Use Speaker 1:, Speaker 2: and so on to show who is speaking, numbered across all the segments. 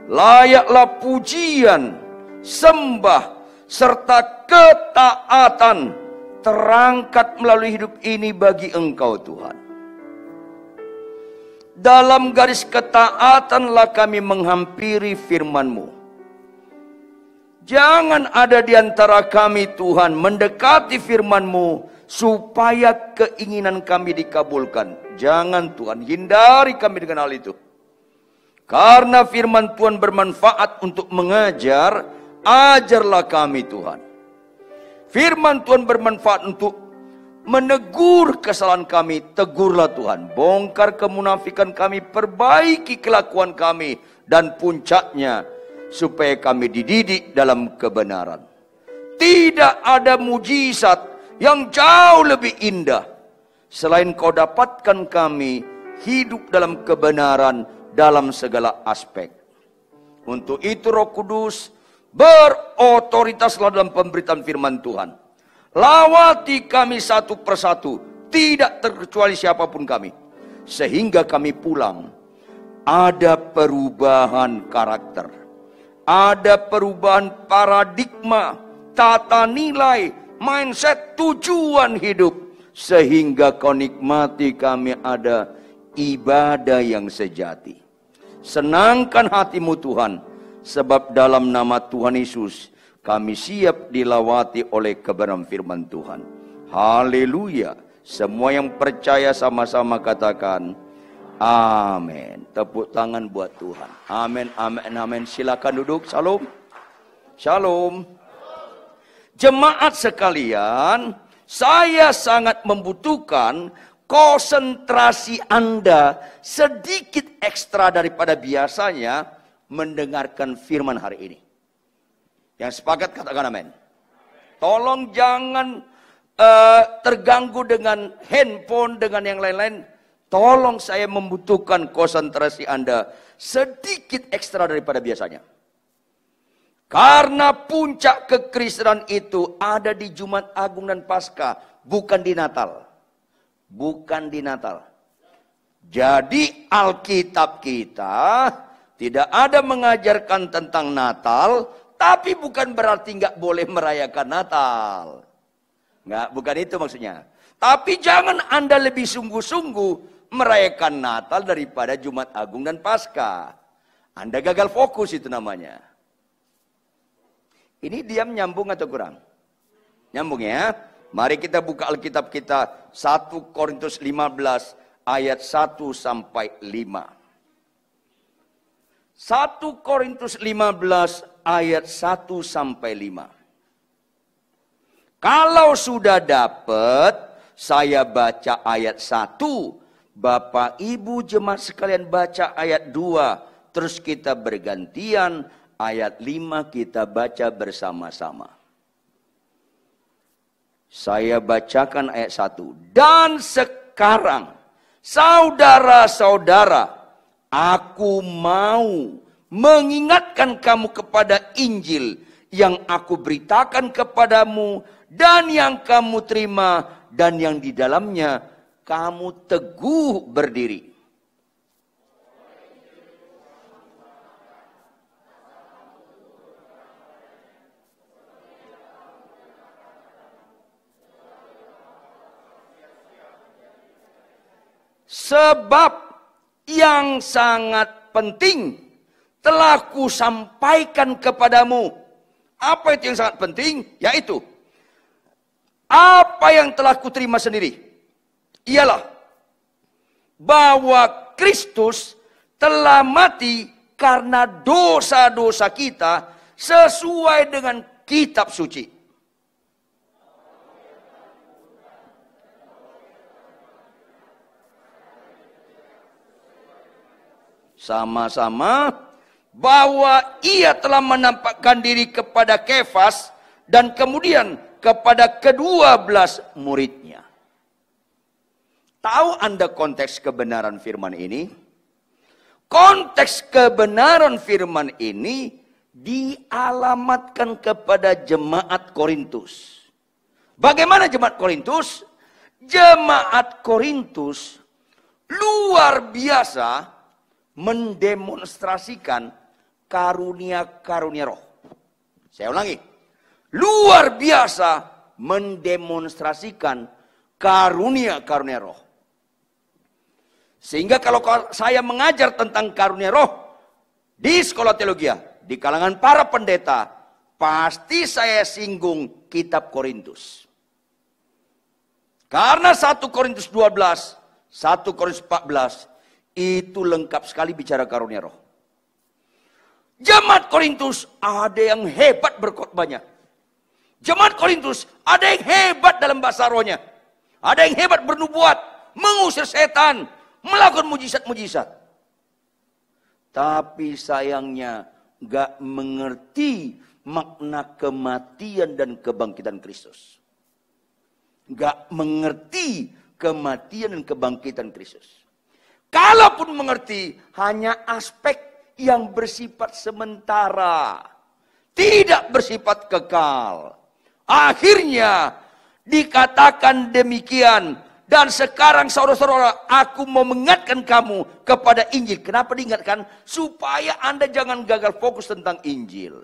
Speaker 1: layaklah pujian, sembah, serta ketaatan terangkat melalui hidup ini bagi Engkau Tuhan. Dalam garis ketaatanlah kami menghampiri firman-Mu. Jangan ada di antara kami Tuhan mendekati firman-Mu supaya keinginan kami dikabulkan. Jangan Tuhan, hindari kami dengan hal itu. Karena firman Tuhan bermanfaat untuk mengajar, ajarlah kami Tuhan. Firman Tuhan bermanfaat untuk menegur kesalahan kami, tegurlah Tuhan. Bongkar kemunafikan kami, perbaiki kelakuan kami, dan puncaknya supaya kami dididik dalam kebenaran. Tidak ada mujizat yang jauh lebih indah selain Kau dapatkan kami hidup dalam kebenaran dalam segala aspek. Untuk itu Roh Kudus berotoritaslah dalam pemberitaan firman Tuhan. Lawati kami satu persatu, tidak terkecuali siapapun kami, sehingga kami pulang ada perubahan karakter, ada perubahan paradigma, tata nilai, mindset, tujuan hidup, sehingga Kau nikmati kami ada ibadah yang sejati. Senangkan hatimu Tuhan, sebab dalam nama Tuhan Yesus kami siap dilawati oleh kebenaran firman Tuhan. Haleluya. Semua yang percaya sama-sama katakan amin. Tepuk tangan buat Tuhan. Amin, amin, amin. Silakan duduk. Shalom. Shalom. Jemaat sekalian, saya sangat membutuhkan konsentrasi Anda sedikit ekstra daripada biasanya mendengarkan firman hari ini. Yang sepakat katakan amin. Tolong jangan terganggu dengan handphone, dengan yang lain-lain. Tolong, saya membutuhkan konsentrasi Anda sedikit ekstra daripada biasanya. Karena puncak kekristenan itu ada di Jumat Agung dan Paskah, bukan di Natal. Bukan di Natal. Jadi Alkitab kita tidak ada mengajarkan tentang Natal, tapi bukan berarti nggak boleh merayakan Natal. Nggak, bukan itu maksudnya. Tapi jangan Anda lebih sungguh-sungguh merayakan Natal daripada Jumat Agung dan Paskah. Anda gagal fokus, itu namanya. Ini diam nyambung atau kurang? Nyambung ya? Mari kita buka Alkitab kita 1 Korintus 15 ayat 1 sampai 5. 1 Korintus 15 ayat 1 sampai 5. Kalau sudah dapat, saya baca ayat 1. Bapak Ibu jemaat sekalian baca ayat 2. Terus kita bergantian, ayat 5 kita baca bersama-sama. Saya bacakan ayat 1. Dan sekarang, saudara-saudara, aku mau mengingatkan kamu kepada Injil yang aku beritakan kepadamu dan yang kamu terima dan yang di dalamnya kamu teguh berdiri. Sebab yang sangat penting telah kusampaikan kepadamu. Apa itu yang sangat penting? Yaitu apa yang telah kuterima sendiri. Ialah bahwa Kristus telah mati karena dosa-dosa kita sesuai dengan kitab suci. Sama-sama bahwa ia telah menampakkan diri kepada Kefas dan kemudian kepada ke-12 muridnya. Tahu Anda konteks kebenaran firman ini? Konteks kebenaran firman ini dialamatkan kepada jemaat Korintus. Bagaimana jemaat Korintus? Jemaat Korintus luar biasa mendemonstrasikan karunia-karunia roh. Saya ulangi. Luar biasa mendemonstrasikan karunia-karunia roh. Sehingga kalau saya mengajar tentang karunia roh di sekolah teologi, di kalangan para pendeta, pasti saya singgung kitab Korintus. Karena 1 Korintus 12, 1 Korintus 14, itu lengkap sekali bicara karunia roh. Jemaat Korintus ada yang hebat berkhotbahnya. Jemaat Korintus ada yang hebat dalam bahasa rohnya. Ada yang hebat bernubuat, mengusir setan, melakukan mujizat-mujizat. Tapi sayangnya gak mengerti makna kematian dan kebangkitan Kristus. Gak mengerti kematian dan kebangkitan Kristus. Kalaupun mengerti, hanya aspek yang bersifat sementara. Tidak bersifat kekal. Akhirnya dikatakan demikian. Dan sekarang saudara-saudara, aku mau mengingatkan kamu kepada Injil. Kenapa diingatkan? Supaya Anda jangan gagal fokus tentang Injil.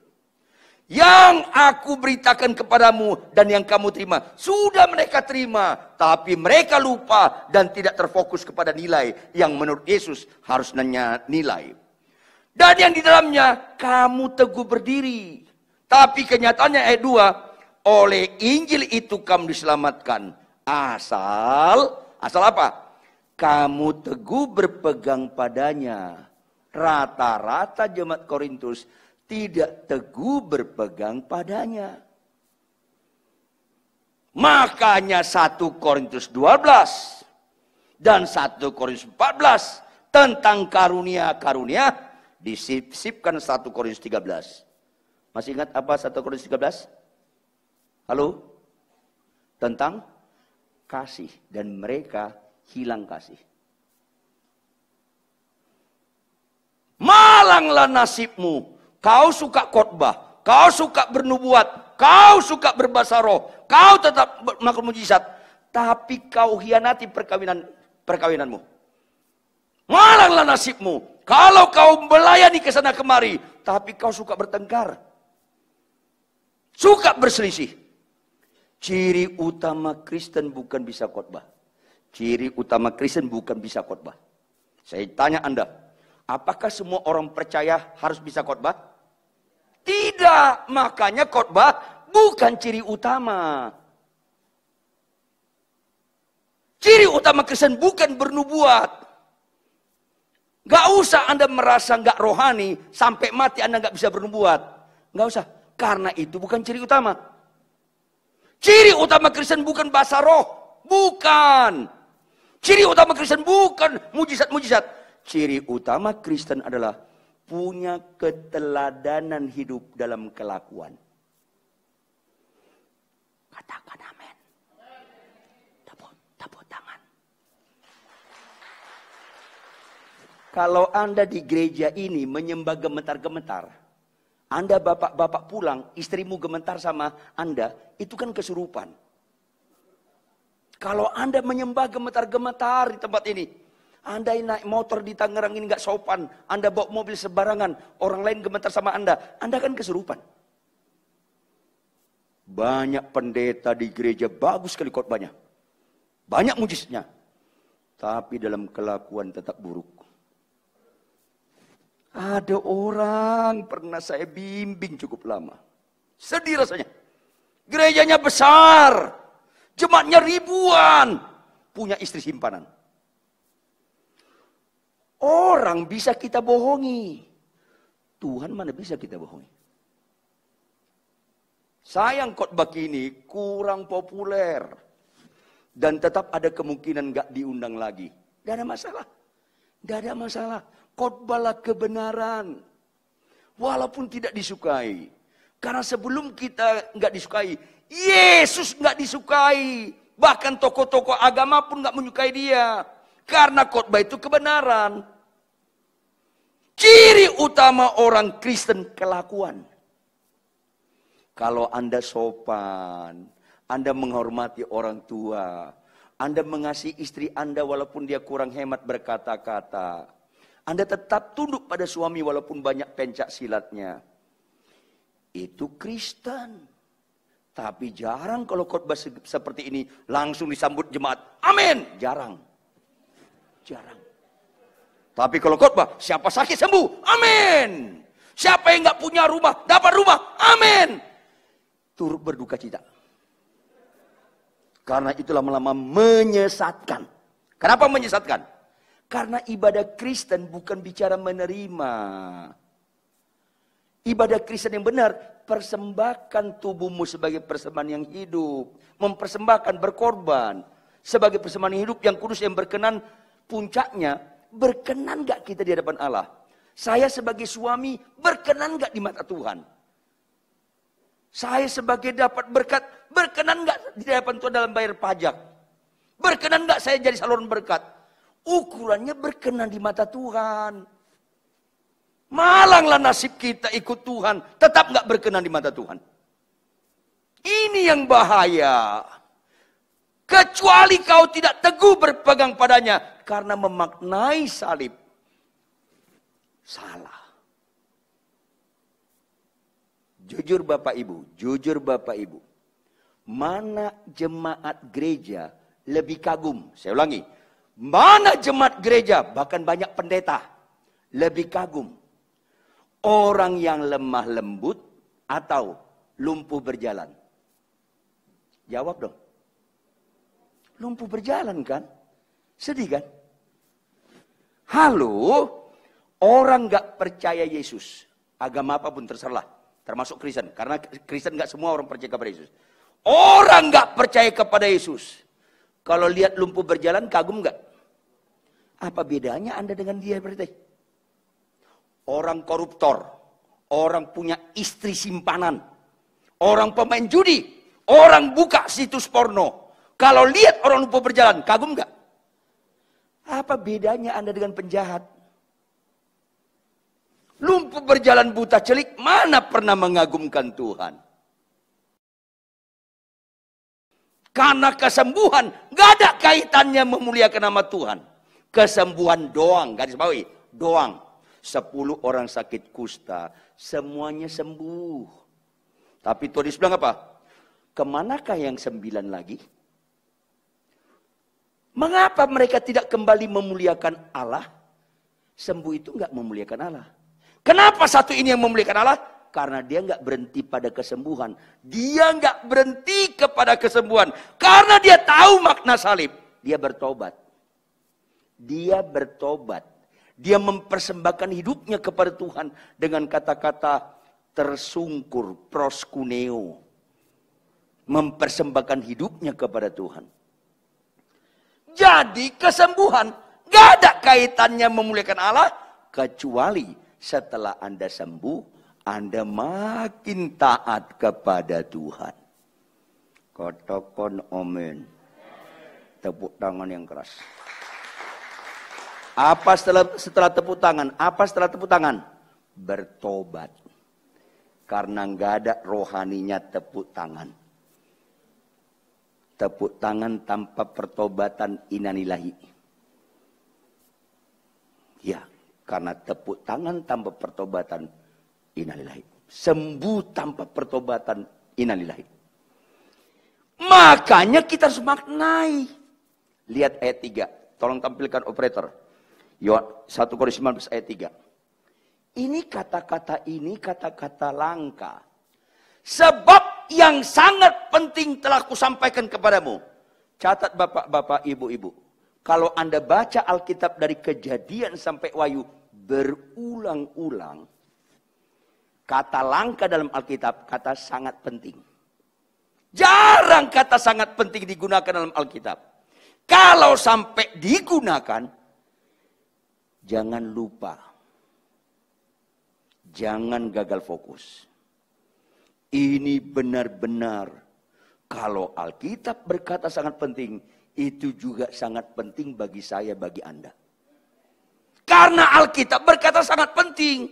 Speaker 1: Yang aku beritakan kepadamu dan yang kamu terima, sudah mereka terima. Tapi mereka lupa dan tidak terfokus kepada nilai yang menurut Yesus harus nilai. Dan yang di dalamnya, kamu teguh berdiri. Tapi kenyataannya ayat 2, oleh Injil itu kamu diselamatkan. Asal apa? Kamu teguh berpegang padanya. Rata-rata jemaat Korintus tidak teguh berpegang padanya. Makanya 1 Korintus 12 dan 1 Korintus 14 tentang karunia-karunia disisipkan 1 Korintus 13. Masih ingat apa 1 Korintus 13? Halo? Tentang kasih, dan mereka hilang kasih. Malanglah nasibmu. Kau suka khotbah, kau suka bernubuat, kau suka berbahasa roh, kau tetap melakukan mujizat, tapi kau hianati perkawinanmu. Malanglah nasibmu. Kalau kau melayani ke sana kemari, tapi kau suka bertengkar, suka berselisih. Ciri utama Kristen bukan bisa khotbah. Ciri utama Kristen bukan bisa khotbah. Saya tanya Anda, apakah semua orang percaya harus bisa khotbah? Tidak, makanya khotbah bukan ciri utama. Ciri utama Kristen bukan bernubuat. Gak usah Anda merasa gak rohani, sampai mati Anda gak bisa bernubuat. Gak usah, karena itu bukan ciri utama. Ciri utama Kristen bukan bahasa roh, bukan. Ciri utama Kristen bukan mujizat-mujizat. Ciri utama Kristen adalah punya keteladanan hidup dalam kelakuan. Katakan amin. Tepuk tangan. Kalau Anda di gereja ini menyembah gemetar-gemetar, Anda bapak-bapak pulang, istrimu gemetar sama Anda, itu kan kesurupan. Kalau Anda menyembah gemetar-gemetar di tempat ini, Anda naik motor di Tangerang ini nggak sopan, Anda bawa mobil sembarangan, orang lain gemetar sama Anda kan kesurupan. Banyak pendeta di gereja bagus sekali khotbahnya, banyak mujizatnya, tapi dalam kelakuan tetap buruk. Ada orang pernah saya bimbing cukup lama, sedih rasanya. Gerejanya besar, jemaatnya ribuan, punya istri simpanan. Orang bisa kita bohongi, Tuhan mana bisa kita bohongi. Sayang khotbah ini kurang populer dan tetap ada kemungkinan gak diundang lagi. Gak ada masalah, gak ada masalah. Khotbahlah kebenaran, walaupun tidak disukai. Karena sebelum kita gak disukai, Yesus gak disukai. Bahkan tokoh-tokoh agama pun gak menyukai dia. Karena khotbah itu kebenaran. Ciri utama orang Kristen kelakuan. Kalau Anda sopan, Anda menghormati orang tua, Anda mengasihi istri Anda walaupun dia kurang hemat berkata-kata, Anda tetap tunduk pada suami walaupun banyak pencak silatnya. Itu Kristen. Tapi jarang kalau khotbah seperti ini langsung disambut jemaat. Amin. Jarang. Jarang. Tapi kalau khotbah, siapa sakit sembuh? Amin. Siapa yang nggak punya rumah, dapat rumah? Amin. Turut berduka cita. Karena itu lama-lama menyesatkan. Kenapa menyesatkan? Karena ibadah Kristen bukan bicara menerima. Ibadah Kristen yang benar, persembahkan tubuhmu sebagai persembahan yang hidup. Mempersembahkan, berkorban. Sebagai persembahan yang hidup, yang kudus, yang berkenan. Puncaknya, berkenan gak kita di hadapan Allah? Saya sebagai suami, berkenan gak di mata Tuhan? Saya sebagai dapat berkat, berkenan gak di hadapan Tuhan dalam bayar pajak? Berkenan gak saya jadi saluran berkat? Ukurannya berkenan di mata Tuhan. Malanglah nasib kita ikut Tuhan, tetap gak berkenan di mata Tuhan. Ini yang bahaya. Kecuali kau tidak teguh berpegang padanya, karena memaknai salib. Salah. Jujur Bapak Ibu. Mana jemaat gereja lebih kagum? Saya ulangi. Mana jemaat gereja, bahkan banyak pendeta, lebih kagum? Orang yang lemah lembut atau lumpuh berjalan? Jawab dong. Lumpuh berjalan kan? Sedih kan? Halo, orang gak percaya Yesus. Agama apapun terserah. Termasuk Kristen. Karena Kristen gak semua orang percaya kepada Yesus. Orang gak percaya kepada Yesus. Kalau lihat lumpuh berjalan, kagum gak? Apa bedanya Anda dengan dia berarti? Orang koruptor, orang punya istri simpanan, orang pemain judi, orang buka situs porno. Kalau lihat orang lumpuh berjalan, kagum gak? Apa bedanya Anda dengan penjahat? Lumpuh berjalan buta celik, mana pernah mengagumkan Tuhan? Karena kesembuhan, gak ada kaitannya memuliakan nama Tuhan. Kesembuhan doang, garis bawahi, doang. 10 orang sakit kusta, semuanya sembuh. Tapi Tuhan Yesus bilang apa? Kemanakah yang 9 lagi? Mengapa mereka tidak kembali memuliakan Allah? Sembuh itu enggak memuliakan Allah. Kenapa satu ini yang memuliakan Allah? Karena dia enggak berhenti pada kesembuhan. Dia enggak berhenti kepada kesembuhan. Karena dia tahu makna salib. Dia bertobat. Dia bertobat. Dia mempersembahkan hidupnya kepada Tuhan dengan kata-kata tersungkur, proskuneo. Mempersembahkan hidupnya kepada Tuhan. Jadi kesembuhan gak ada kaitannya memuliakan Allah. Kecuali setelah Anda sembuh, Anda makin taat kepada Tuhan. Katakan amin. Tepuk tangan yang keras. Apa setelah tepuk tangan? Apa setelah tepuk tangan? Bertobat. Karena nggak ada rohaninya tepuk tangan. Tepuk tangan tanpa pertobatan inanilahi. Ya, karena tepuk tangan tanpa pertobatan inanilahi. Sembuh tanpa pertobatan inanilahi. Makanya kita harus maknai. Lihat ayat 3. Tolong tampilkan operator. 1 Korintus 19 ayat 3. Ini kata-kata langka. Sebab yang sangat penting telah kusampaikan kepadamu. Catat bapak-bapak, ibu-ibu. Kalau Anda baca Alkitab dari Kejadian sampai Wahyu berulang-ulang. Kata langka dalam Alkitab, kata sangat penting. Jarang kata sangat penting digunakan dalam Alkitab. Kalau sampai digunakan, jangan lupa. Jangan gagal fokus. Ini benar-benar. Kalau Alkitab berkata sangat penting, itu juga sangat penting bagi saya, bagi Anda. Karena Alkitab berkata sangat penting.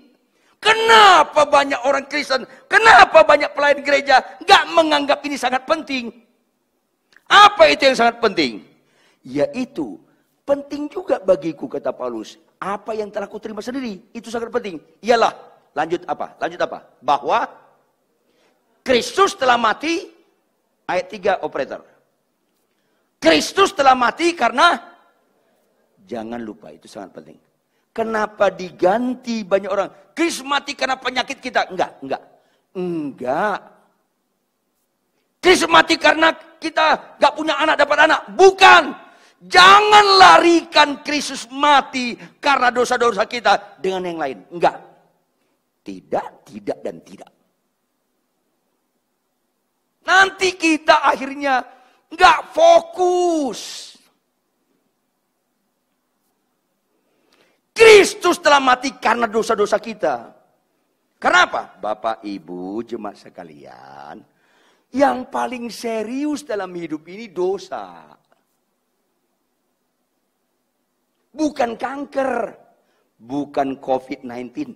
Speaker 1: Kenapa banyak orang Kristen, kenapa banyak pelayan gereja gak menganggap ini sangat penting? Apa itu yang sangat penting? Yaitu, penting juga bagiku, kata Paulus, apa yang telah kuterima sendiri. Itu sangat penting. Ialah, lanjut apa? Lanjut apa? Bahwa Kristus telah mati, ayat 3 operator. Kristus telah mati karena, jangan lupa itu sangat penting. Kenapa diganti banyak orang? Kristus mati karena penyakit kita. Enggak. Kristus mati karena kita gak punya anak dapat anak. Bukan. Jangan larikan Kristus mati karena dosa-dosa kita dengan yang lain. Enggak. Tidak, dan tidak. Nanti kita akhirnya nggak fokus. Kristus telah mati karena dosa-dosa kita. Kenapa? Bapak, Ibu, jemaat sekalian, yang paling serius dalam hidup ini dosa. Bukan kanker, bukan COVID-19.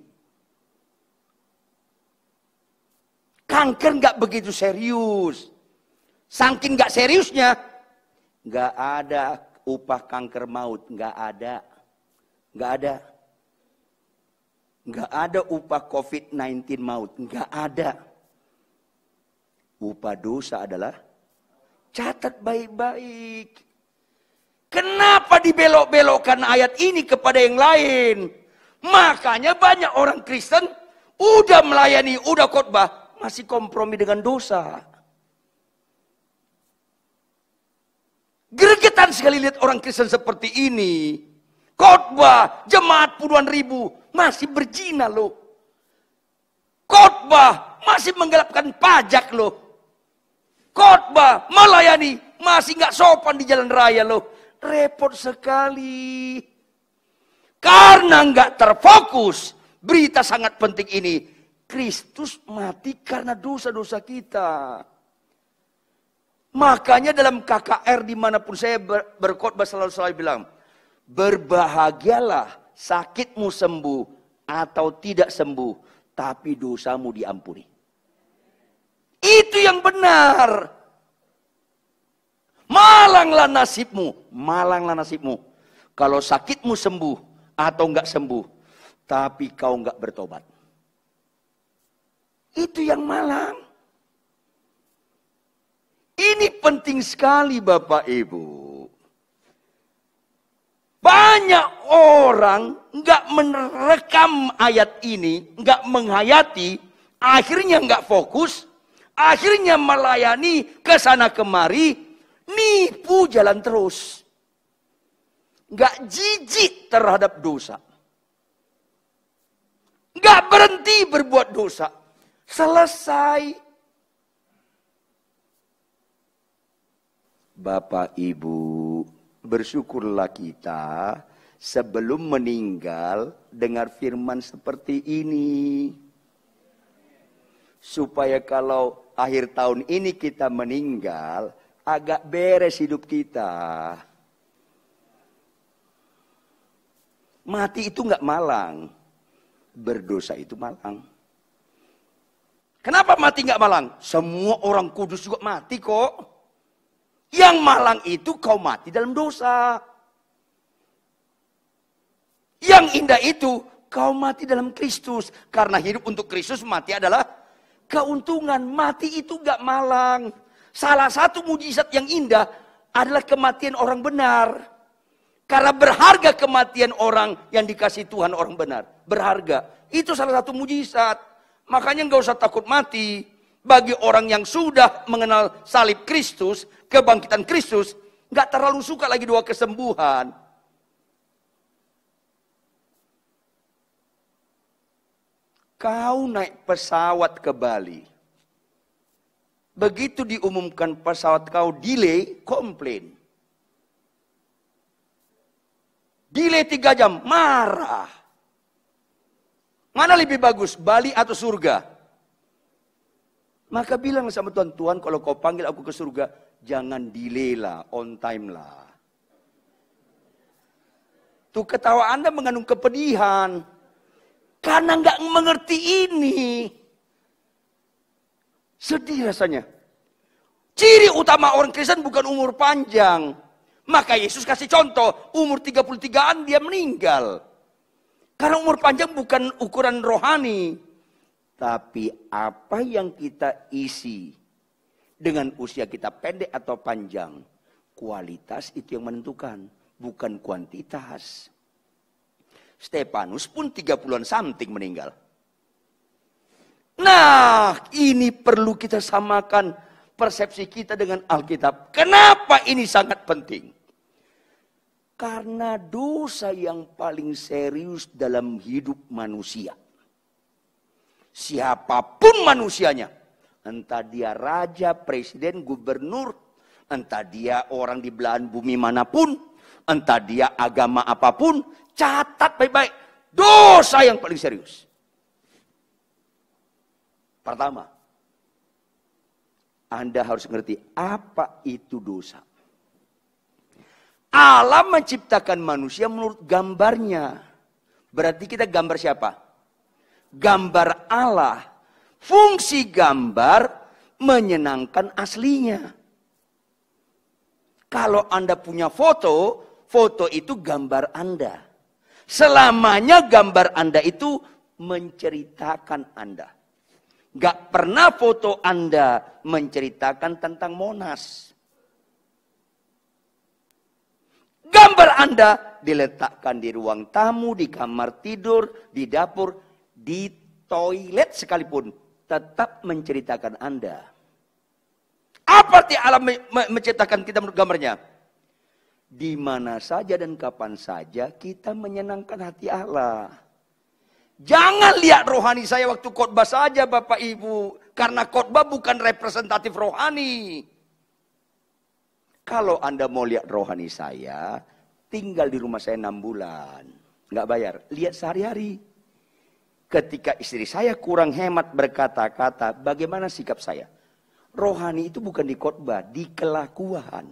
Speaker 1: Kanker nggak begitu serius. Saking nggak seriusnya, nggak ada upah kanker maut, nggak ada. Nggak ada upah COVID-19 maut, nggak ada. Upah dosa adalah, catat baik-baik. Kenapa dibelok-belokkan ayat ini kepada yang lain? Makanya banyak orang Kristen udah melayani, udah khotbah, masih kompromi dengan dosa. Gregetan sekali lihat orang Kristen seperti ini. Khotbah, jemaat puluhan ribu, masih berzina loh. Khotbah, masih menggelapkan pajak loh. Khotbah, melayani, masih nggak sopan di jalan raya loh. Repot sekali. Karena nggak terfokus, berita sangat penting ini. Kristus mati karena dosa-dosa kita. Makanya dalam KKR dimanapun saya berkhotbah selalu bilang, berbahagialah sakitmu sembuh atau tidak sembuh, tapi dosamu diampuni. Itu yang benar. Malanglah nasibmu. Kalau sakitmu sembuh atau enggak sembuh, tapi kau enggak bertobat. Itu yang malang. Ini penting sekali Bapak Ibu. Banyak orang nggak merekam ayat ini, nggak menghayati, akhirnya nggak fokus, akhirnya melayani ke sana kemari, nipu jalan terus. Nggak jijik terhadap dosa. Nggak berhenti berbuat dosa. Selesai. Bapak Ibu, bersyukurlah kita sebelum meninggal dengar firman seperti ini. Supaya kalau akhir tahun ini kita meninggal, agak beres hidup kita. Mati itu nggak malang. Berdosa itu malang. Kenapa mati nggak malang? Semua orang kudus juga mati kok. Yang malang itu kau mati dalam dosa. Yang indah itu kau mati dalam Kristus. Karena hidup untuk Kristus, mati adalah keuntungan. Mati itu gak malang. Salah satu mujizat yang indah adalah kematian orang benar. Karena berharga kematian orang yang dikasih Tuhan orang benar. Berharga. Itu salah satu mujizat. Makanya gak usah takut mati. Bagi orang yang sudah mengenal salib Kristus, kebangkitan Kristus, gak terlalu suka lagi doa kesembuhan. Kau naik pesawat ke Bali. Begitu diumumkan pesawat kau delay, komplain. Delay 3 jam, marah. Mana lebih bagus, Bali atau surga? Maka bilang sama Tuhan, Tuhan kalau kau panggil aku ke surga, jangan delay lah, on time lah. Tuh ketawa Anda mengandung kepedihan. Karena nggak mengerti ini. Sedih rasanya. Ciri utama orang Kristen bukan umur panjang. Maka Yesus kasih contoh, umur 33-an dia meninggal. Karena umur panjang bukan ukuran rohani. Tapi apa yang kita isi dengan usia kita pendek atau panjang. Kualitas itu yang menentukan. Bukan kuantitas. Stefanus pun 30-an something meninggal. Nah, ini perlu kita samakan persepsi kita dengan Alkitab. Kenapa ini sangat penting? Karena dosa yang paling serius dalam hidup manusia. Siapapun manusianya. Entah dia raja, presiden, gubernur. Entah dia orang di belahan bumi manapun. Entah dia agama apapun. Catat baik-baik. Dosa yang paling serius. Pertama, Anda harus mengerti apa itu dosa. Allah menciptakan manusia menurut gambarnya. Berarti kita gambar siapa? Gambar Allah. Fungsi gambar menyenangkan aslinya. Kalau Anda punya foto, foto itu gambar Anda. Selamanya gambar Anda itu menceritakan Anda. Gak pernah foto Anda menceritakan tentang Monas. Gambar Anda diletakkan di ruang tamu, di kamar tidur, di dapur, di toilet sekalipun. Tetap menceritakan Anda. Apa arti Allah menciptakan kita menurut gambarnya? Di mana saja dan kapan saja kita menyenangkan hati Allah. Jangan lihat rohani saya waktu khotbah saja Bapak Ibu. Karena khotbah bukan representatif rohani. Kalau Anda mau lihat rohani saya, tinggal di rumah saya 6 bulan. Nggak bayar, lihat sehari-hari. Ketika istri saya kurang hemat berkata-kata, bagaimana sikap saya? Rohani itu bukan di khotbah, di kelakuan.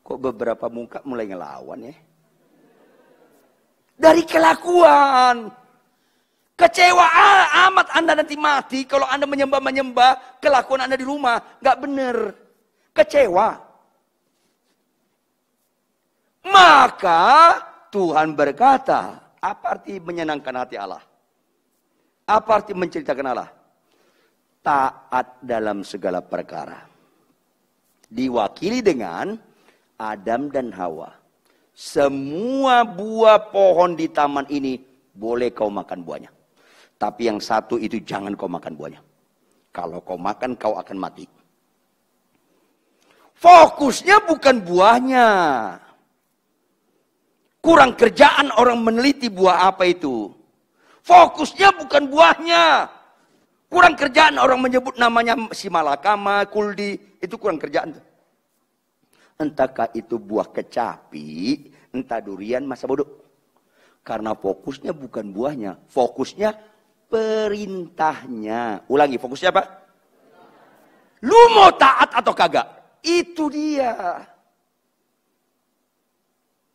Speaker 1: Kok beberapa muka mulai ngelawan ya? Dari kelakuan. Kecewa amat Anda nanti mati kalau Anda menyembah-menyembah kelakuan Anda di rumah. Gak bener. Kecewa. Maka Tuhan berkata, apa arti menyenangkan hati Allah? Apa arti menceritakan Allah? Taat dalam segala perkara. Diwakili dengan Adam dan Hawa. Semua buah pohon di taman ini boleh kau makan buahnya. Tapi yang satu itu jangan kau makan buahnya. Kalau kau makan kau akan mati. Fokusnya bukan buahnya. Kurang kerjaan orang meneliti buah apa itu. Fokusnya bukan buahnya. Kurang kerjaan orang menyebut namanya si malakama, kuldi. Itu kurang kerjaan. Entahkah itu buah kecapi, entah durian, masa bodoh. Karena fokusnya bukan buahnya. Fokusnya perintahnya. Ulangi, fokusnya apa? Lu mau taat atau kagak? Itu dia.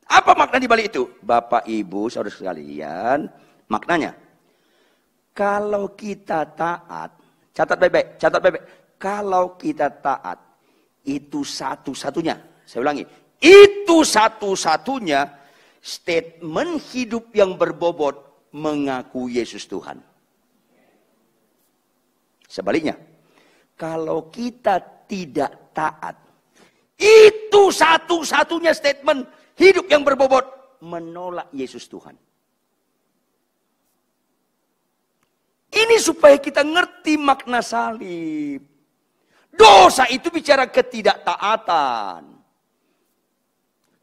Speaker 1: Apa makna di balik itu? Bapak, Ibu, saudara sekalian, maknanya. Kalau kita taat, catat baik-baik, catat baik-baik. Kalau kita taat, itu satu-satunya. Saya ulangi, itu satu-satunya statement hidup yang berbobot mengaku Yesus Tuhan. Sebaliknya, kalau kita tidak taat, itu satu-satunya statement hidup yang berbobot menolak Yesus Tuhan. Ini supaya kita ngerti makna salib. Dosa itu bicara ketidaktaatan.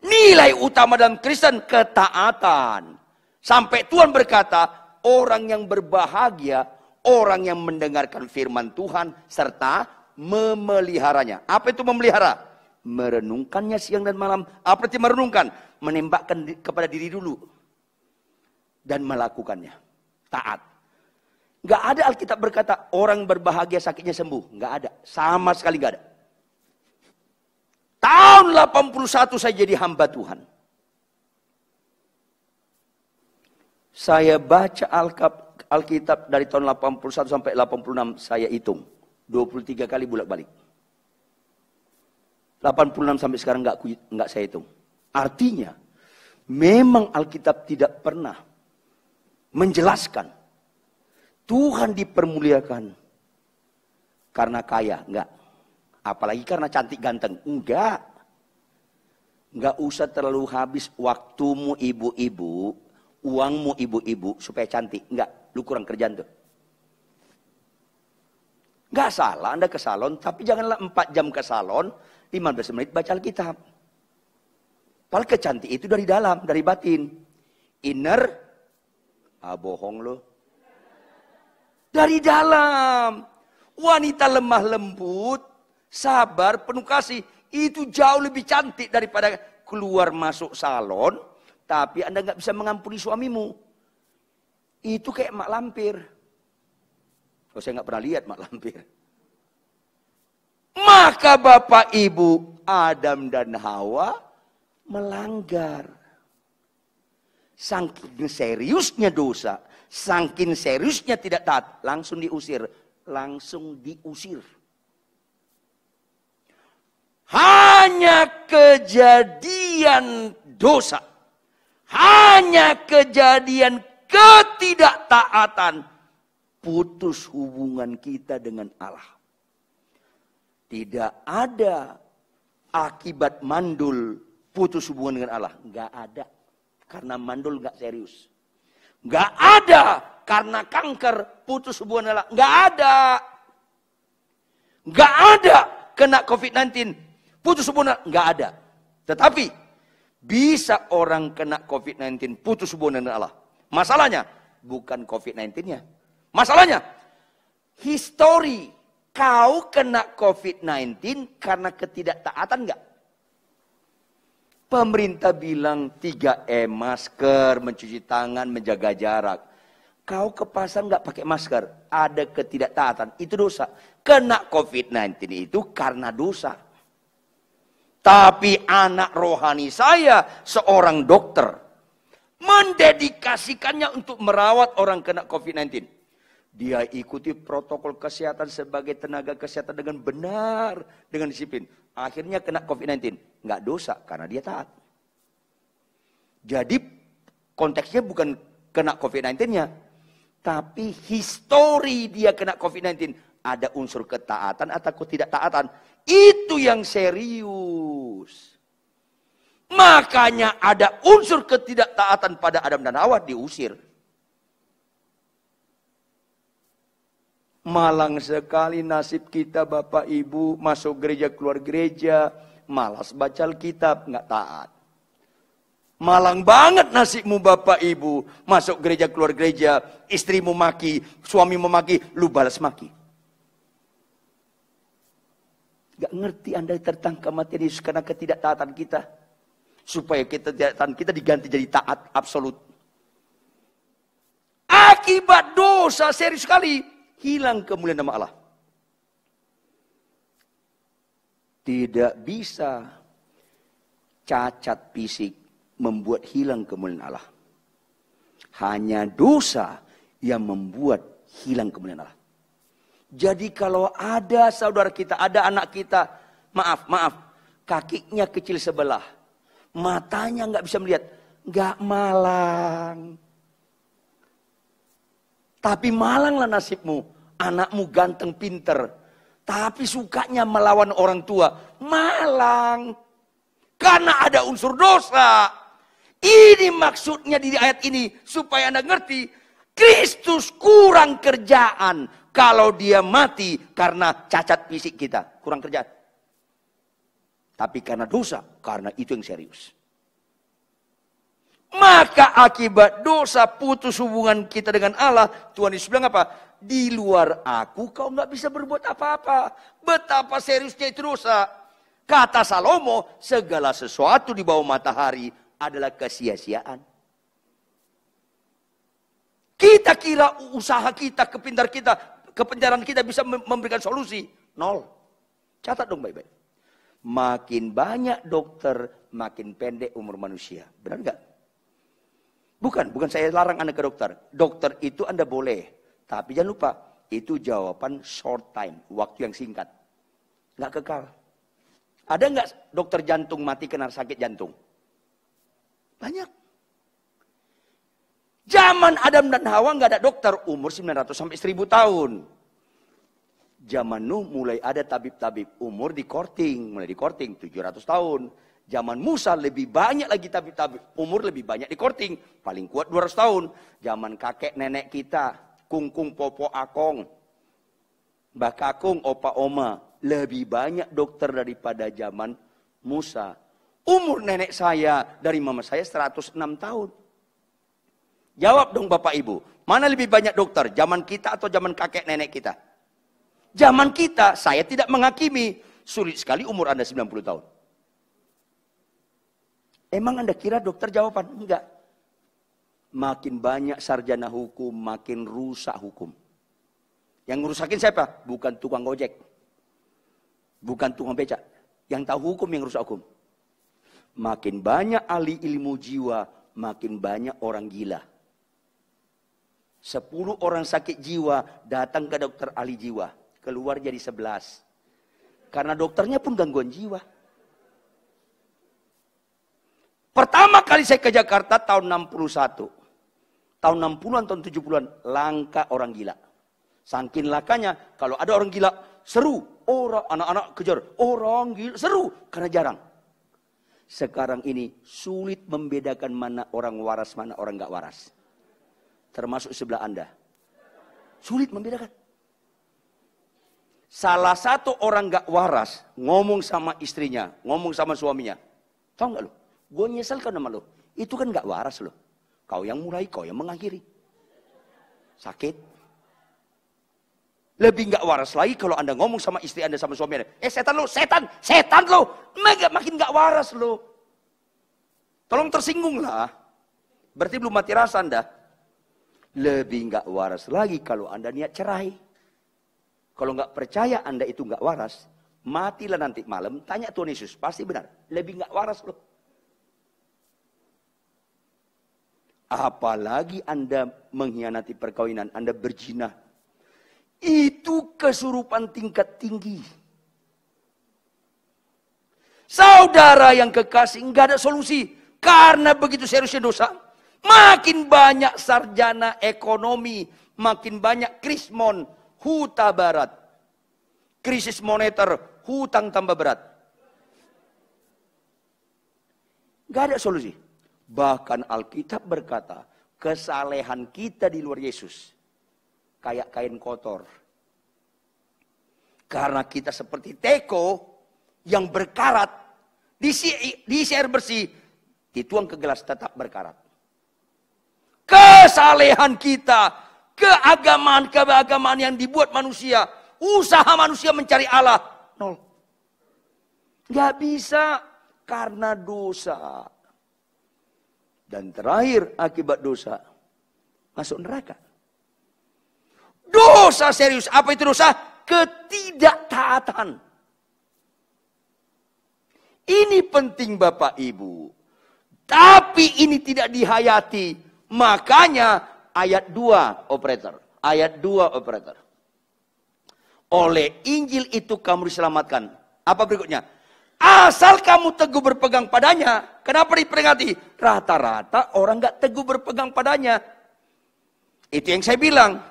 Speaker 1: Nilai utama dalam Kristen ketaatan. Sampai Tuhan berkata, orang yang berbahagia, orang yang mendengarkan firman Tuhan, serta memeliharanya. Apa itu memelihara? Merenungkannya siang dan malam. Apa itu merenungkan? Menembakkan kepada diri dulu. Dan melakukannya. Taat. Gak ada Alkitab berkata, orang berbahagia sakitnya sembuh. Gak ada. Sama sekali gak ada. Tahun 81 saya jadi hamba Tuhan. Saya baca Alkitab dari tahun 81 sampai 86 saya hitung. 23 kali bolak-balik. 86 sampai sekarang nggak saya hitung. Artinya Memang Alkitab tidak pernah menjelaskan Tuhan dipermuliakan karena kaya, enggak. Apalagi karena cantik ganteng, enggak. Enggak usah terlalu habis waktumu ibu-ibu, uangmu ibu-ibu supaya cantik. Enggak, lu kurang kerjaan tuh. Enggak salah Anda ke salon, tapi janganlah 4 jam ke salon, 15 menit baca Alkitab. Padahal kecantik itu dari dalam, dari batin. Inner, bohong lo. Dari dalam. Wanita lemah lembut, sabar, penuh kasih. Itu jauh lebih cantik daripada keluar masuk salon. Tapi Anda nggak bisa mengampuni suamimu. Itu kayak mak lampir. Oh, saya nggak pernah lihat mak lampir. Maka Bapak Ibu, Adam dan Hawa melanggar. Saking seriusnya dosa, saking seriusnya tidak taat, langsung diusir. Langsung diusir. Hanya kejadian dosa, hanya kejadian ketidaktaatan, putus hubungan kita dengan Allah. Tidak ada akibat mandul putus hubungan dengan Allah. Enggak ada. Karena mandul enggak serius. Enggak ada karena kanker putus hubungan dengan Allah. Enggak ada. Enggak ada kena COVID-19 putus hubungan. Enggak ada. Tetapi bisa orang kena COVID-19 putus hubungan dengan Allah. Masalahnya bukan COVID-19-nya. Masalahnya histori. Kau kena COVID-19 karena ketidaktaatan enggak? Pemerintah bilang 3M, masker, mencuci tangan, menjaga jarak. Kau ke pasar enggak pakai masker, ada ketidaktaatan, itu dosa. Kena COVID-19 itu karena dosa. Tapi anak rohani saya, seorang dokter, mendedikasikannya untuk merawat orang kena COVID-19. Dia ikuti protokol kesehatan sebagai tenaga kesehatan dengan benar, dengan disiplin. Akhirnya kena COVID-19. Nggak dosa, karena dia taat. Jadi konteksnya bukan kena COVID-19-nya. Tapi histori dia kena COVID-19. Ada unsur ketaatan atau ketidaktaatan. Itu yang serius. Makanya ada unsur ketidaktaatan pada Adam dan Hawa, diusir. Malang sekali nasib kita Bapak Ibu, masuk gereja keluar gereja, malas baca Alkitab, nggak taat. Malang banget nasibmu Bapak Ibu, masuk gereja keluar gereja, istrimu maki, suamimu maki, lu balas maki. Gak ngerti Anda tertangkap mati Yesus karena ketidaktaatan kita. Supaya ketidaktaatan kita diganti jadi taat absolut. Akibat dosa serius sekali. Hilang kemuliaan nama Allah. Tidak bisa cacat fisik membuat hilang kemuliaan Allah. Hanya dosa yang membuat hilang kemuliaan Allah. Jadi kalau ada saudara kita, ada anak kita, maaf, kakinya kecil sebelah, matanya nggak bisa melihat, nggak malang. Tapi malanglah nasibmu, anakmu ganteng pinter, tapi sukanya melawan orang tua, malang. Karena ada unsur dosa. Ini maksudnya di ayat ini, supaya Anda ngerti, Kristus kurang kerjaan kalau dia mati karena cacat fisik kita, kurang kerjaan. Tapi karena dosa, karena itu yang serius. Maka akibat dosa putus hubungan kita dengan Allah. Tuhan Yesus bilang apa? Di luar aku kau nggak bisa berbuat apa-apa. Betapa seriusnya itu dosa. Kata Salomo, segala sesuatu di bawah matahari adalah kesia-siaan. Kita kira usaha kita, kepintaran kita bisa memberikan solusi. Nol. Catat dong baik-baik. Makin banyak dokter, makin pendek umur manusia. Benar nggak? Bukan saya larang Anda ke dokter. Dokter itu Anda boleh. Tapi jangan lupa, itu jawaban short time. Waktu yang singkat. Nggak kekal. Ada nggak dokter jantung mati karena sakit jantung? Banyak. Zaman Adam dan Hawa nggak ada dokter, umur 900 sampai 1000 tahun. Zaman Nuh mulai ada tabib-tabib, umur mulai di korting 700 tahun. Zaman Musa lebih banyak lagi tabib-tabib, umur lebih banyak di korting, paling kuat 200 tahun. Zaman kakek nenek kita, kungkung popo akong, mbah kakung, opa oma, lebih banyak dokter daripada zaman Musa. Umur nenek saya dari mama saya 106 tahun. Jawab dong Bapak Ibu, mana lebih banyak dokter, zaman kita atau zaman kakek nenek kita? Zaman kita, saya tidak menghakimi, sulit sekali umur Anda 90 tahun. Emang Anda kira dokter jawaban? Enggak. Makin banyak sarjana hukum, makin rusak hukum. Yang ngerusakin siapa? Bukan tukang ojek. Bukan tukang becak. Yang tahu hukum yang rusak hukum. Makin banyak ahli ilmu jiwa, makin banyak orang gila. 10 orang sakit jiwa datang ke dokter ahli jiwa, keluar jadi 11. Karena dokternya pun gangguan jiwa. Pertama kali saya ke Jakarta tahun 61. Tahun 60-an, tahun 70-an, langka orang gila. Saking lakanya, kalau ada orang gila, seru. Orang anak-anak kejar, orang gila, seru. Karena jarang. Sekarang ini sulit membedakan mana orang waras, mana orang gak waras. Termasuk sebelah Anda. Sulit membedakan. Salah satu orang gak waras ngomong sama istrinya, ngomong sama suaminya. Tahu gak lo? Gue nyesel kan sama lo. Itu kan gak waras lo. Kau yang mulai, kau yang mengakhiri. Sakit. Lebih gak waras lagi kalau Anda ngomong sama istri Anda, sama suami Anda. Setan lo, setan lo. Makin gak waras lo. Tolong tersinggung lah. Berarti belum mati rasa Anda. Lebih nggak waras lagi kalau Anda niat cerai. Kalau nggak percaya Anda itu nggak waras, matilah nanti malam, tanya Tuhan Yesus, pasti benar. Lebih nggak waras loh. Apalagi Anda mengkhianati perkawinan, Anda berzina. Itu kesurupan tingkat tinggi. Saudara yang kekasih, nggak ada solusi. Karena begitu seriusnya dosa. Makin banyak sarjana ekonomi, makin banyak krismon, huta barat. Krisis moneter, hutang tambah berat. Gak ada solusi. Bahkan Alkitab berkata, kesalehan kita di luar Yesus kayak kain kotor. Karena kita seperti teko yang berkarat, diisi air bersih, dituang ke gelas tetap berkarat. Kesalehan kita, keagamaan yang dibuat manusia, usaha manusia mencari Allah, nol. Gak bisa karena dosa. Dan terakhir akibat dosa, masuk neraka. Dosa serius, apa itu dosa? Ketidaktaatan. Ini penting Bapak Ibu. Tapi ini tidak dihayati. Makanya ayat 2 operator. Ayat 2 operator. Oleh Injil itu kamu diselamatkan. Apa berikutnya? Asal kamu teguh berpegang padanya. Kenapa diperingati? Rata-rata orang gak teguh berpegang padanya. Itu yang saya bilang.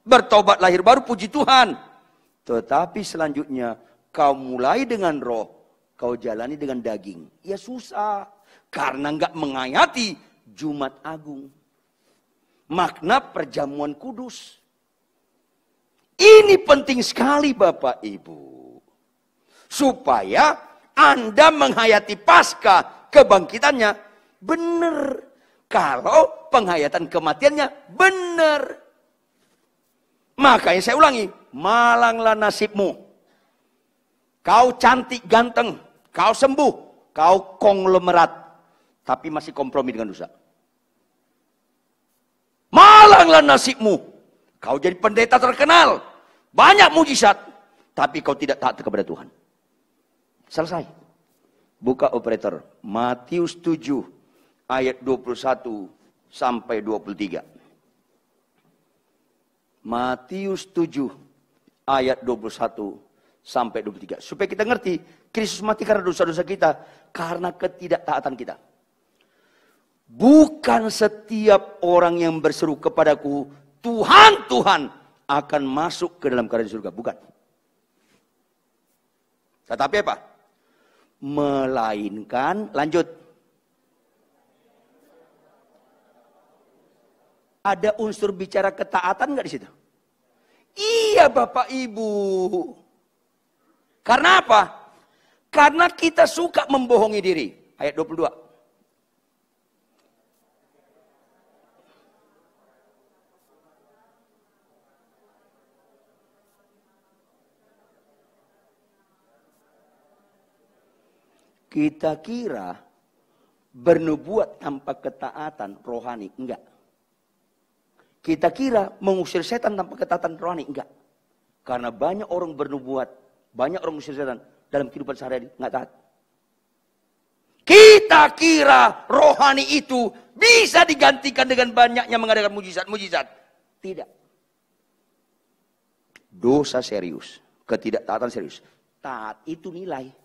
Speaker 1: Bertobat lahir baru, puji Tuhan. Tetapi selanjutnya, kau mulai dengan roh, kau jalani dengan daging. Ya susah. Karena gak menghayati Jumat Agung. Makna perjamuan kudus. Ini penting sekali Bapak Ibu. Supaya Anda menghayati pasca kebangkitannya benar. Kalau penghayatan kematiannya benar. Makanya saya ulangi. Malanglah nasibmu. Kau cantik ganteng. Kau sembuh. Kau konglomerat. Tapi masih kompromi dengan dosa. Malanglah nasibmu. Kau jadi pendeta terkenal. Banyak mujizat. Tapi kau tidak taat kepada Tuhan. Selesai. Buka operator. Matius 7 ayat 21 sampai 23. Matius 7 ayat 21 sampai 23. Supaya kita ngerti. Kristus mati karena dosa-dosa kita. Karena ketidaktaatan kita. Bukan setiap orang yang berseru kepadaku, Tuhan, Tuhan, akan masuk ke dalam kerajaan surga. Bukan. Tetapi apa? Melainkan, lanjut. Ada unsur bicara ketaatan nggak di situ? Iya Bapak Ibu. Karena apa? Karena kita suka membohongi diri. Ayat 22. Kita kira bernubuat tanpa ketaatan rohani. Enggak. Kita kira mengusir setan tanpa ketaatan rohani. Enggak. Karena banyak orang bernubuat, banyak orang mengusir setan dalam kehidupan sehari-hari. Enggak taat. Kita kira rohani itu bisa digantikan dengan banyaknya mengadakan mujizat-mujizat. Tidak. Dosa serius. Ketidaktaatan serius. Taat itu nilai.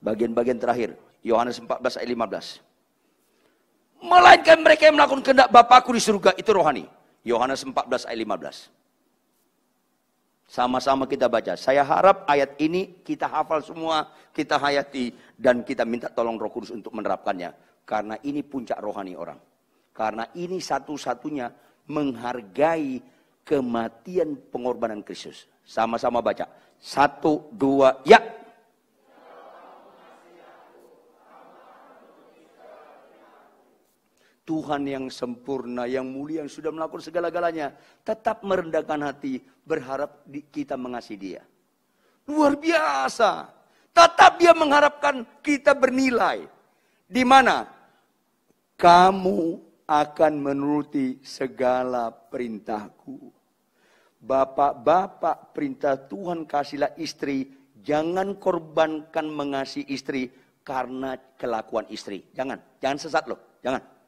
Speaker 1: Bagian-bagian terakhir, Yohanes 14 ayat 15. Melainkan mereka yang melakukan kehendak Bapakku di surga, itu rohani. Yohanes 14 ayat 15. Sama-sama kita baca. Saya harap ayat ini kita hafal semua, kita hayati, dan kita minta tolong Roh Kudus untuk menerapkannya. Karena ini puncak rohani orang. Karena ini satu-satunya menghargai kematian pengorbanan Kristus. Sama-sama baca. 1, 2, ya. Tuhan yang sempurna, yang mulia, yang sudah melakukan segala-galanya. Tetap merendahkan hati, berharap kita mengasihi dia. Luar biasa. Tetap dia mengharapkan kita bernilai. Di mana? Kamu akan menuruti segala perintahku. Bapak-bapak, perintah Tuhan kasihlah istri. Jangan korbankan mengasihi istri karena kelakuan istri. Jangan sesat loh, jangan.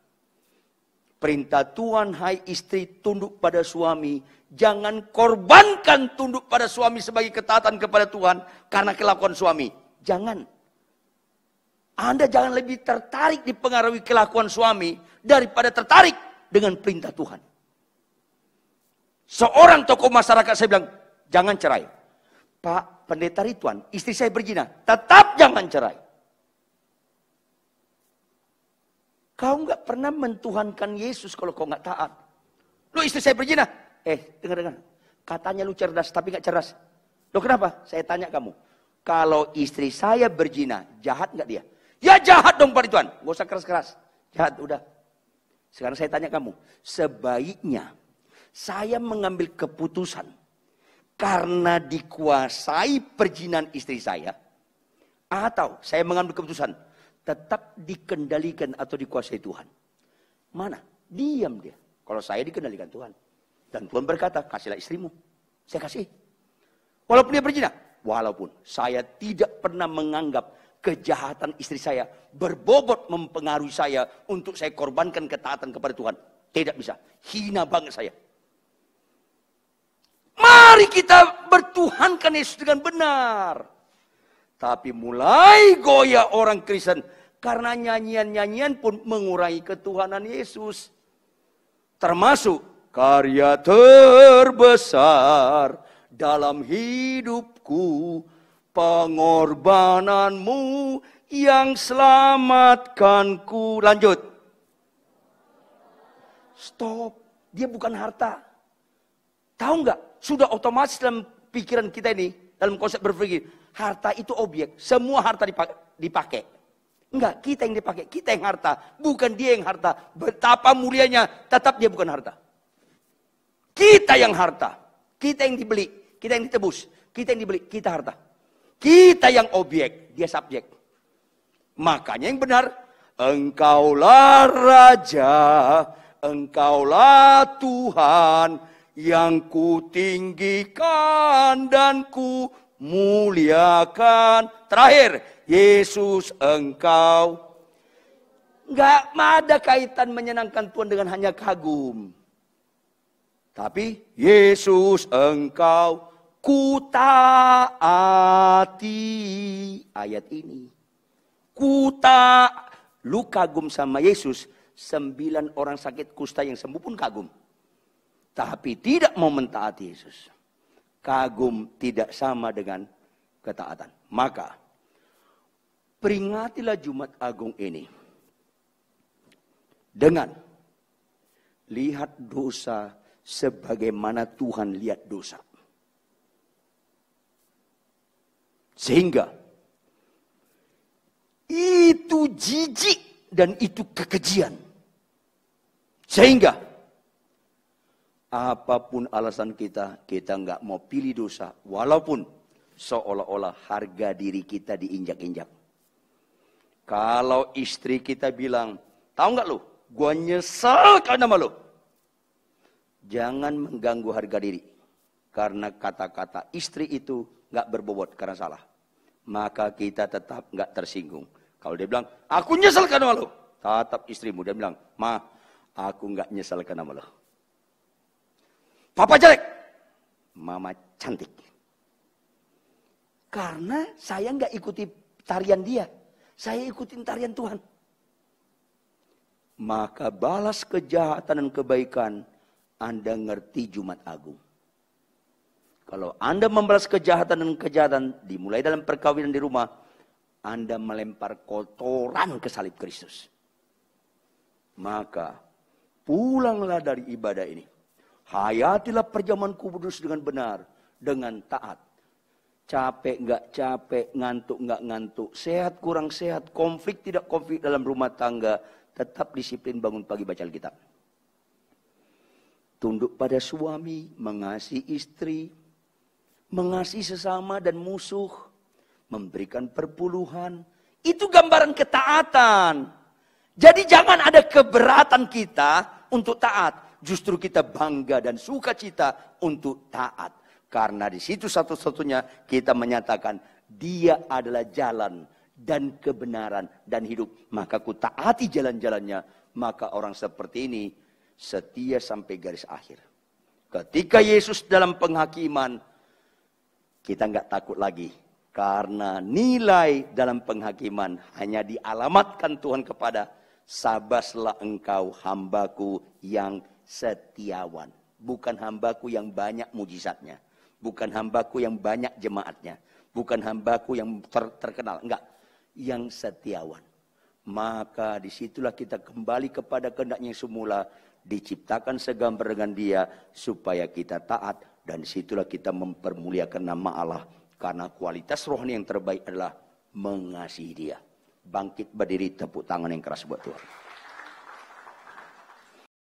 Speaker 1: Perintah Tuhan, hai istri, tunduk pada suami. Jangan korbankan tunduk pada suami sebagai ketaatan kepada Tuhan karena kelakuan suami. Jangan. Anda jangan lebih tertarik dipengaruhi kelakuan suami daripada tertarik dengan perintah Tuhan. Seorang tokoh masyarakat saya bilang, jangan cerai. Pak Pendeta Ridwan, istri saya berzina, tetap jangan cerai. Kau nggak pernah mentuhankan Yesus kalau kau nggak taat. Lu istri saya berzina. Dengar. Katanya lu cerdas tapi nggak cerdas. Lu kenapa? Saya tanya kamu. Kalau istri saya berzina, jahat nggak dia? Ya jahat dong Pak Ridwan. Gak usah keras-keras. Jahat udah. Sekarang saya tanya kamu. Sebaiknya saya mengambil keputusan karena dikuasai perjinan istri saya. Atau saya mengambil keputusan tetap dikendalikan atau dikuasai Tuhan. Mana? Diam dia. Kalau saya dikendalikan Tuhan. Dan Tuhan berkata, kasihlah istrimu. Saya kasih. Walaupun dia berzina. Walaupun saya tidak pernah menganggap kejahatan istri saya berbobot mempengaruhi saya untuk saya korbankan ketaatan kepada Tuhan. Tidak bisa. Hina banget saya. Mari kita bertuhankan Yesus dengan benar. Tapi mulai goyah orang Kristen. Karena nyanyian-nyanyian pun mengurangi ketuhanan Yesus. Termasuk karya terbesar dalam hidupku. Pengorbananmu yang selamatkanku. Lanjut. Stop. Dia bukan harta. Tahu nggak? Sudah otomatis dalam pikiran kita ini. Dalam konsep berpikir. Harta itu objek. Semua harta dipakai. Enggak, kita yang dipakai. Kita yang harta. Bukan dia yang harta. Betapa mulianya. Tetap dia bukan harta. Kita yang harta. Kita yang dibeli. Kita yang ditebus. Kita yang dibeli. Kita harta. Kita yang objek. Dia subjek. Makanya yang benar. Engkaulah Raja. Engkaulah Tuhan. Yang kutinggikan dan ku muliakan. Terakhir, Yesus engkau. Enggak ada kaitan menyenangkan Tuhan dengan hanya kagum. Tapi Yesus engkau kutaati. Ayat ini. Lu kagum sama Yesus, 9 orang sakit kusta yang sembuh pun kagum. Tapi tidak mau mentaati Yesus. Kagum tidak sama dengan ketaatan. Maka, peringatilah Jumat Agung ini dengan lihat dosa sebagaimana Tuhan lihat dosa. Sehingga itu jijik dan itu kekejian. Sehingga apapun alasan kita nggak mau pilih dosa. Walaupun seolah-olah harga diri kita diinjak-injak. Kalau istri kita bilang, tahu nggak lu, gua nyesel karena sama lu. Jangan mengganggu harga diri. Karena kata-kata istri itu nggak berbobot karena salah. Maka kita tetap nggak tersinggung. Kalau dia bilang, aku nyesel karena lu. Tetap istrimu. Dia bilang, ma, aku nggak nyesel karena lu. Papa jelek. Mama cantik. Karena saya nggak ikuti tarian dia. Saya ikutin tarian Tuhan. Maka balas kejahatan dan kebaikan. Anda ngerti Jumat Agung. Kalau Anda membalas kejahatan dan kejahatan. Dimulai dalam perkawinan di rumah. Anda melempar kotoran ke salib Kristus. Maka pulanglah dari ibadah ini. Hayatilah perjamuan kudus dengan benar. Dengan taat. Capek nggak capek, ngantuk nggak ngantuk. Sehat kurang sehat, konflik tidak konflik dalam rumah tangga. Tetap disiplin bangun pagi baca Alkitab. Tunduk pada suami, mengasihi istri. Mengasihi sesama dan musuh. Memberikan perpuluhan. Itu gambaran ketaatan. Jadi jangan ada keberatan kita untuk taat. Justru kita bangga dan sukacita untuk taat. Karena di situ satu-satunya kita menyatakan dia adalah jalan dan kebenaran dan hidup. Maka ku taati jalan-jalannya. Maka orang seperti ini setia sampai garis akhir. Ketika Yesus dalam penghakiman, kita nggak takut lagi. Karena nilai dalam penghakiman hanya dialamatkan Tuhan kepada sabaslah engkau hambaku yang setiawan. Bukan hambaku yang banyak mujizatnya. Bukan hambaku yang banyak jemaatnya. Bukan hambaku yang terkenal. Enggak. Yang setiawan. Maka disitulah kita kembali kepada kehendaknya yang semula. Diciptakan segambar dengan dia. Supaya kita taat. Dan disitulah kita mempermuliakan nama Allah. Karena kualitas rohani yang terbaik adalah mengasihi dia. Bangkit berdiri, tepuk tangan yang keras buat Tuhan.